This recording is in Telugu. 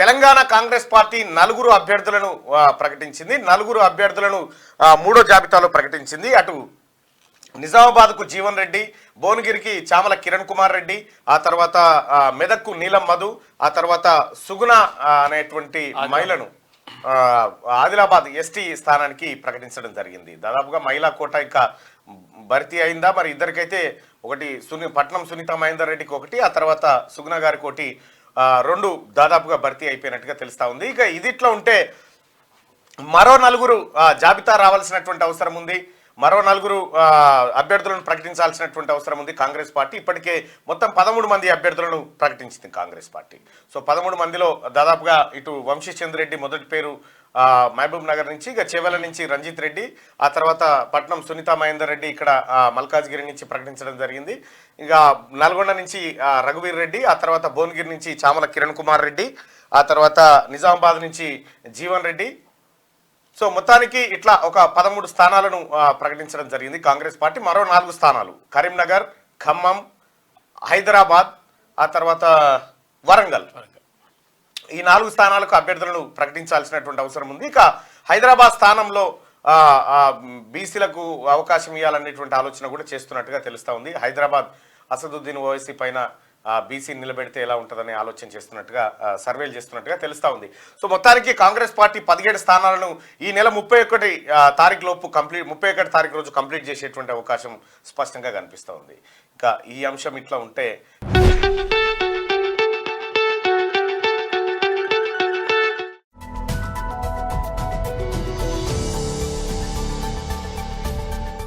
తెలంగాణ కాంగ్రెస్ పార్టీ నలుగురు అభ్యర్థులను ప్రకటించింది. నలుగురు అభ్యర్థులను మూడో జాబితాలో ప్రకటించింది. అటు నిజామాబాద్కు జీవన్ రెడ్డి, భువనగిరికి చామల కిరణ్ కుమార్ రెడ్డి, ఆ తర్వాత మెదక్కు నీలం మధు, ఆ తర్వాత సుగుణ అనేటువంటి మహిళను ఆదిలాబాద్ ఎస్టీ స్థానానికి ప్రకటించడం జరిగింది. దాదాపుగా మహిళా కోట ఇంకా భర్తీ అయిందా మరి? ఇద్దరికైతే ఒకటి పట్నం సునీత మహేందర్ రెడ్డికి ఒకటి, ఆ తర్వాత సుగుణ గారికి ఒకటి, రెండు దాదాపుగా భర్తీ అయిపోయినట్టుగా తెలుస్తా ఉంది. ఇక ఇదిట్లో ఉంటే మరో నలుగురు జాబితా రావాల్సినటువంటి అవసరం ఉంది. మరో నలుగురు అభ్యర్థులను ప్రకటించాల్సినటువంటి అవసరం ఉంది. కాంగ్రెస్ పార్టీ ఇప్పటికే మొత్తం 13 మంది అభ్యర్థులను ప్రకటించింది కాంగ్రెస్ పార్టీ. సో 13 మందిలో దాదాపుగా ఇటు వంశీచంద్ర రెడ్డి మొదటి పేరు మహబూబ్ నగర్ నుంచి, ఇక చేవెల నుంచి రంజిత్ రెడ్డి, ఆ తర్వాత పట్నం సునీత మహేందర్ రెడ్డి ఇక్కడ మల్కాజ్గిరి నుంచి ప్రకటించడం జరిగింది. ఇక నల్గొండ నుంచి రఘువీర్ రెడ్డి, ఆ తర్వాత భువనగిరి నుంచి చామల కిరణ్ కుమార్ రెడ్డి, ఆ తర్వాత నిజామాబాద్ నుంచి జీవన్ రెడ్డి. సో మొత్తానికి ఇట్లా ఒక 13 స్థానాలను ప్రకటించడం జరిగింది కాంగ్రెస్ పార్టీ. మరో 4 స్థానాలు కరీంనగర్, ఖమ్మం, హైదరాబాద్, ఆ తర్వాత వరంగల్, ఈ 4 స్థానాలకు అభ్యర్థులను ప్రకటించాల్సినటువంటి అవసరం ఉంది. ఇక హైదరాబాద్ స్థానంలో బీసీలకు అవకాశం ఇవ్వాలనేటువంటి ఆలోచన కూడా చేస్తున్నట్టుగా తెలుస్తా ఉంది. హైదరాబాద్ అసదుద్దీన్ ఓవైసీ పైన బీసీ నిలబెడితే ఎలా ఉంటుందని ఆలోచన చేస్తున్నట్టుగా సర్వేలు చేస్తున్నట్టుగా తెలుస్తా ఉంది. సో మొత్తానికి కాంగ్రెస్ పార్టీ 17 స్థానాలను ఈ నెల 31 తారీఖు లోపు 31 తారీఖు రోజు కంప్లీట్ చేసేటువంటి అవకాశం స్పష్టంగా కనిపిస్తూ ఉంది. ఇంకా ఈ అంశం ఇట్లా ఉంటే